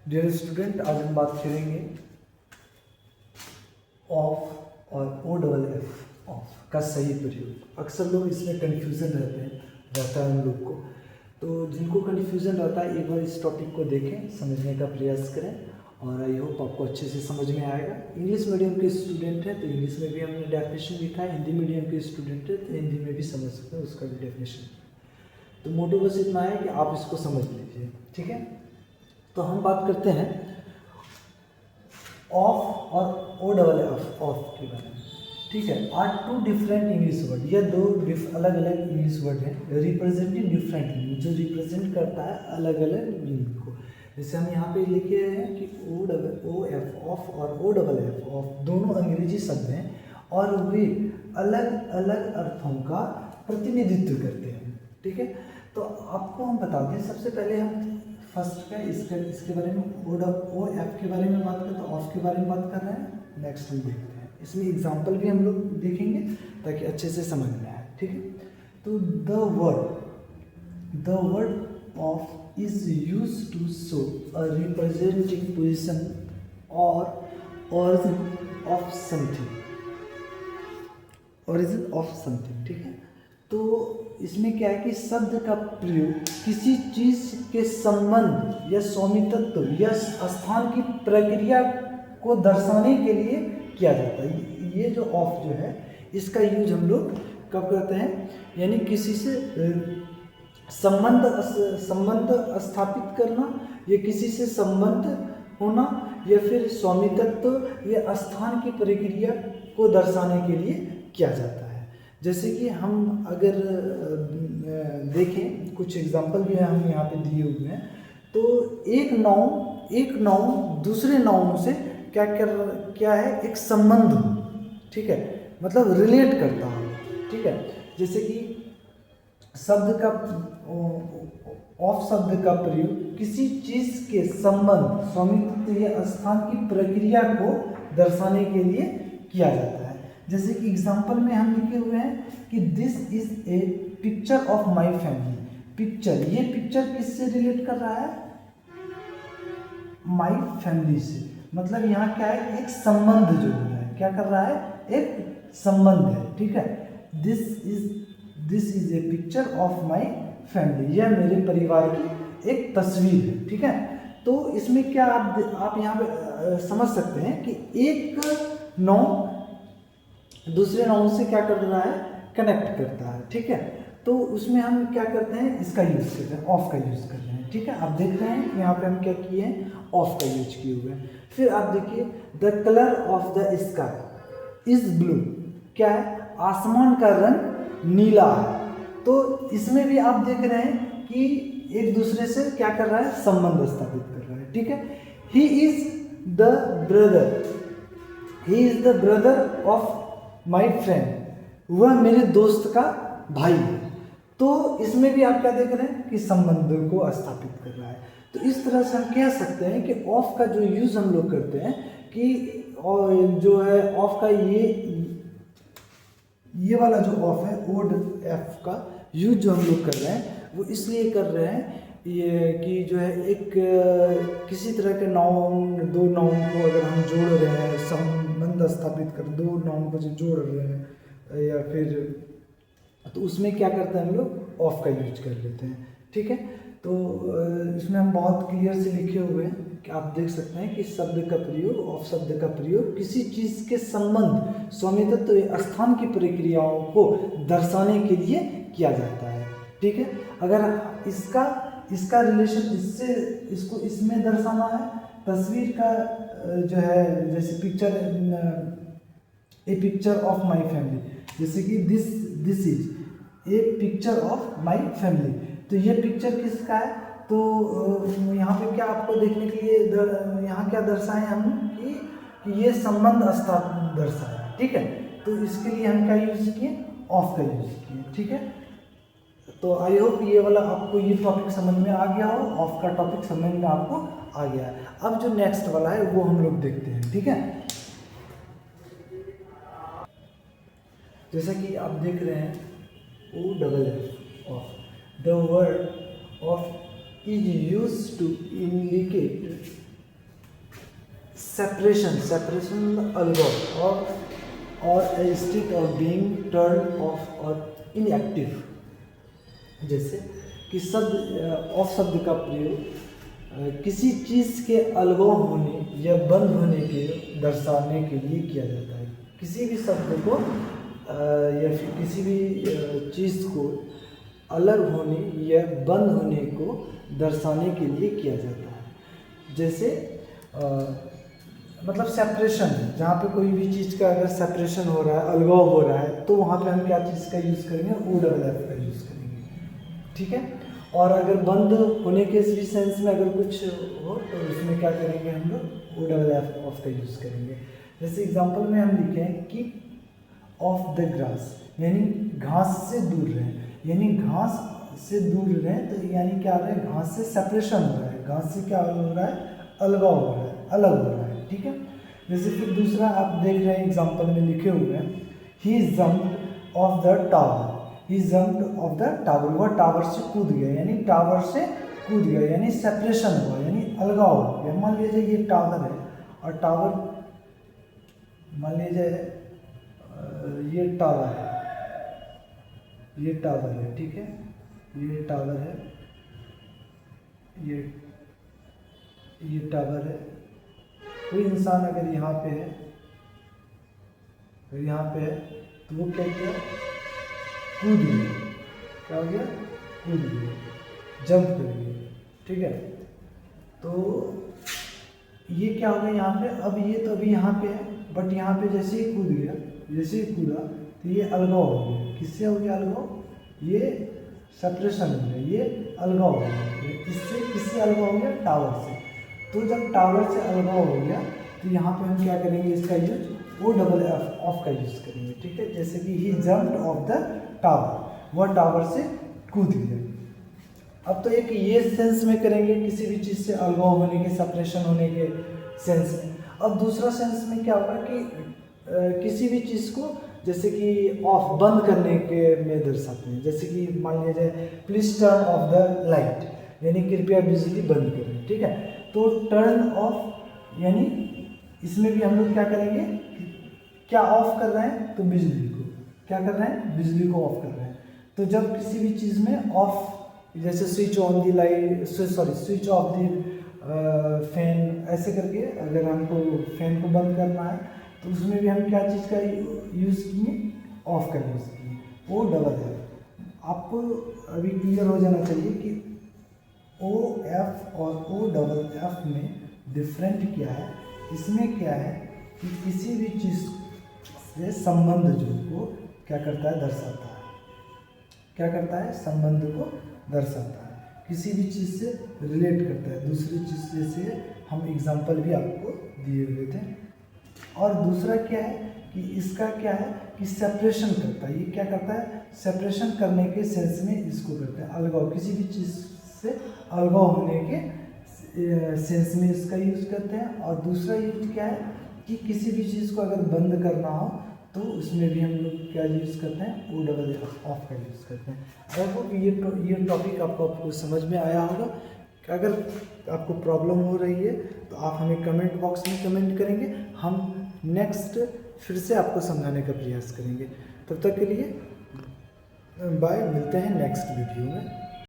Dear student, आज हम बात करेंगे ऑफ और ओ डबल एफ ऑफ का सही प्रयोग। अक्सर लोग इसमें कन्फ्यूज़न रहता है उन लोग को। तो जिनको कन्फ्यूज़न रहता है एक बार इस टॉपिक को देखें, समझने का प्रयास करें और आई होप आपको अच्छे से समझ में आएगा। इंग्लिश मीडियम के स्टूडेंट हैं तो इंग्लिश में भी हमने डेफिनेशन लिखा है, हिंदी मीडियम के स्टूडेंट है तो हिंदी में भी समझ सकते हैं उसका भी डेफिनेशन। तो मोटो बस इतना है कि आप इसको समझ लीजिए, ठीक है। तो हम बात करते हैं ऑफ और ओ डबल एफ ऑफ के बारे में, ठीक है। Are two different English word, यह दो अलग अलग इंग्लिश वर्ड हैं रिप्रेजेंटिंग डिफरेंट मीनिंग, जो रिप्रेजेंट करता है अलग अलग मीनिंग को। जैसे हम यहाँ पे लिखे हैं कि ओ एफ ऑफ और ओ डबल एफ ऑफ दोनों अंग्रेजी शब्द हैं और वे अलग अलग अर्थों का प्रतिनिधित्व करते हैं, ठीक है। तो आपको हम बता दें, सबसे पहले हम फर्स्ट का इसके बारे में ओ एफ के बारे में बात करते हैं, ऑफ के बारे में बात कर रहे हैं। नेक्स्ट हम देखते हैं, इसमें एग्जांपल भी हम लोग देखेंगे ताकि अच्छे से समझ में आए, ठीक है। तो the word of is use to show a representing position और ऑरिजिन ऑफ समथिंग, ठीक है। तो इसमें क्या है कि शब्द का प्रयोग किसी चीज के संबंध या स्वामित्व या स्थान की प्रक्रिया को दर्शाने के लिए किया जाता है। ये जो ऑफ जो है इसका यूज हम लोग कब करते हैं, यानी किसी से संबंध स्थापित करना या किसी से संबंध होना या फिर स्वामित्व या स्थान की प्रक्रिया को दर्शाने के लिए किया जाता है। जैसे कि हम अगर देखें, कुछ एग्जांपल भी हम यहाँ पे दिए हुए हैं। तो एक नाउन दूसरे नाउन से क्या है, एक संबंध, ठीक है, मतलब रिलेट करता है, ठीक है। जैसे कि ऑफ शब्द का प्रयोग किसी चीज के संबंध, स्वामित्व या स्थान की प्रक्रिया को दर्शाने के लिए किया जाता है। जैसे कि एग्जांपल में हम लिखे हुए हैं कि this is a picture of my family. Picture, ये पिक्चर किससे रिलेट कर रहा है, माय फैमिली से। मतलब यहाँ क्या है, एक संबंध जो हो रहा है, क्या कर रहा है, एक संबंध है, ठीक है। This is a picture of my family, यह मेरे परिवार की एक तस्वीर है, ठीक है। तो इसमें क्या आप यहाँ पे समझ सकते हैं कि एक नाउन दूसरे नाउन से क्या कर रहा है, कनेक्ट करता है, ठीक है। तो उसमें हम क्या करते हैं, इसका यूज करते हैं, ऑफ का यूज कर रहे हैं, ठीक है। आप देख रहे हैं यहाँ पे हम क्या किए हैं, ऑफ का यूज किए हुए हैं। फिर आप देखिए, the colour of the sky is blue, क्या है, आसमान का रंग नीला है। तो इसमें भी आप देख रहे हैं कि एक दूसरे से क्या कर रहा है, संबंध स्थापित कर रहा है, ठीक है। He is the brother of my friend, वह मेरे दोस्त का भाई है। तो इसमें भी आप क्या देख रहे हैं कि संबंध को स्थापित कर रहा है। तो इस तरह से हम कह सकते हैं कि ऑफ का जो यूज हम लोग करते हैं कि जो है ऑफ का ये वाला जो ऑफ है ओ एफ का यूज जो हम लोग कर रहे हैं वो इसलिए कर रहे हैं ये कि जो है एक किसी तरह के दो नाउन को अगर हम जोड़ रहे हैं, संबंध स्थापित कर दो नाउन को जो जोड़ रहे हैं या फिर, तो उसमें क्या करते हैं हम लोग, ऑफ का यूज कर लेते हैं, ठीक है। तो इसमें हम बहुत क्लियर से लिखे हुए हैं कि आप देख सकते हैं कि शब्द का प्रयोग, ऑफ शब्द का प्रयोग किसी चीज के संबंध, स्वामित्व, स्थान की प्रक्रियाओं को दर्शाने के लिए किया जाता है, ठीक है। अगर इसका रिलेशन इसको इसमें दर्शाना है, तस्वीर का जो है, जैसे ए पिक्चर ऑफ माय फैमिली, जैसे कि this is a picture of my family. तो ये पिक्चर किसका है, तो यहाँ पे क्या आपको देखने के लिए यहाँ क्या दर्शाए हम कि ये संबंध स्थापित दर्शाया, ठीक है। तो इसके लिए हम क्या यूज किए, ऑफ का यूज किए, ठीक है। तो आई होप ये वाला आपको ये टॉपिक समझ में आ गया हो, ऑफ का टॉपिक समझ में आपको आ गया है। अब जो नेक्स्ट वाला है वो हम लोग देखते हैं, ठीक है। जैसा कि आप देख रहे हैं O double F off, the word of is used to indicate separation अलग और a state of being turned off और inactive। जैसे कि शब्द ऑफ शब्द का प्रयोग किसी चीज़ के अलग होने या बंद होने के दर्शाने के लिए किया जाता है। किसी भी शब्द को या फिर किसी भी चीज़ को अलग होने या बंद होने को दर्शाने के लिए किया जाता है। जैसे मतलब सेपरेशन, जहाँ पे कोई भी चीज़ का अगर सेपरेशन हो रहा है, अलगाव हो रहा है, तो वहाँ पे हम क्या चीज़ का यूज़ करेंगे, ओ डबल एफ का यूज़ करेंगे, ठीक है। और अगर बंद होने के भी सेंस में अगर कुछ हो तो उसमें क्या करेंगे, हम लोग ओ डबल एफ ऑफ का यूज़ करेंगे। जैसे एग्जांपल में हम लिखें कि ऑफ द ग्रास, यानी घास से दूर रहें, यानी घास से दूर रहें, तो यानी क्या हो रहा है, घास से सेपरेशन हो रहा है, घास से क्या हो रहा है, अलगाव हो रहा है, अलग हो रहा है, ठीक है। जैसे फिर दूसरा आप देख रहे हैं एग्जांपल में लिखे हुए हैं, he jumped off the tower, he jumped off the tower, वह टावर से कूद गया, यानी टावर से कूद गया, यानी सेपरेशन हुआ, यानी अलगाव हो गया। मान लीजिए ये टावर है और टावर, मान लीजिए ये टावर है, ये टावर है, ठीक है, ये टावर है, ये टावर है। कोई इंसान अगर यहाँ पे है, अगर यहाँ पे है तो वो क्या किया, कूद गया, क्या हो गया, कूद गया, जंप कर गया, ठीक है। तो ये क्या हो गया यहाँ पे, अब ये तो अभी यहाँ पे है, बट यहाँ पे जैसे ही कूद गया, जैसे ही कूदा तो ये अलगाव हो गया। किससे हो गया अलगाव, ये सेपरेशन हो गया, ये अलगाव हो गया। इससे किससे अलगाव हो गया, टावर से। तो जब टावर से अलगाव हो गया तो यहाँ पे हम क्या करेंगे, इसका use O double F off का यूज़ करेंगे, ठीक है। जैसे कि he jumped off the tower, वह टावर से कूद गया। अब तो एक ये सेंस में करेंगे, किसी भी चीज़ से अलगाव होने के, सेपरेशन होने के सेंस में। अब दूसरा सेंस में क्या होगा कि किसी भी चीज़ को जैसे कि ऑफ, बंद करने के में दर्शाते हैं। जैसे कि मान लीजिए please turn off the light, यानी कृपया बिजली बंद करें, ठीक है। तो टर्न ऑफ यानी इसमें भी हम लोग क्या करेंगे, क्या ऑफ कर रहे हैं, तो बिजली को क्या कर रहे हैं, बिजली को ऑफ कर रहे हैं। तो जब किसी भी चीज़ में ऑफ, जैसे switch on the light, sorry switch of the fan, ऐसे करके अगर हमको फैन को बंद करना है तो उसमें भी हम क्या चीज़ का यूज़ किए, ऑफ का यूज़ किए, ओ डबल एफ। आपको अभी क्लियर हो जाना चाहिए कि ओ एफ और ओ डबल एफ में डिफरेंट क्या है। इसमें क्या है कि किसी भी चीज़ से संबंध जो को क्या करता है, दर्शाता है, क्या करता है, संबंध को दर्शाता है, किसी भी चीज़ से रिलेट करता है दूसरी चीज़। जैसे हम एग्जांपल भी आपको दिए हुए थे। और दूसरा क्या है कि इसका क्या है कि सेपरेशन करता है। ये क्या करता है, सेपरेशन करने के सेंस में इसको करता है, अलगाव, किसी भी चीज़ से अलगाव होने के सेंस में इसका यूज़ करते हैं। और दूसरा यूज क्या है कि किसी भी चीज़ को अगर बंद करना हो तो उसमें भी हम लोग क्या यूज़ करते हैं, ओ डबल ऑफ का यूज़ करते हैं। आई होप ये टॉपिक आपको समझ में आया होगा। अगर आपको प्रॉब्लम हो रही है तो आप हमें कमेंट बॉक्स में कमेंट करेंगे, हम नेक्स्ट फिर से आपको समझाने का प्रयास करेंगे। तब तक के लिए बाय, मिलते हैं नेक्स्ट वीडियो में।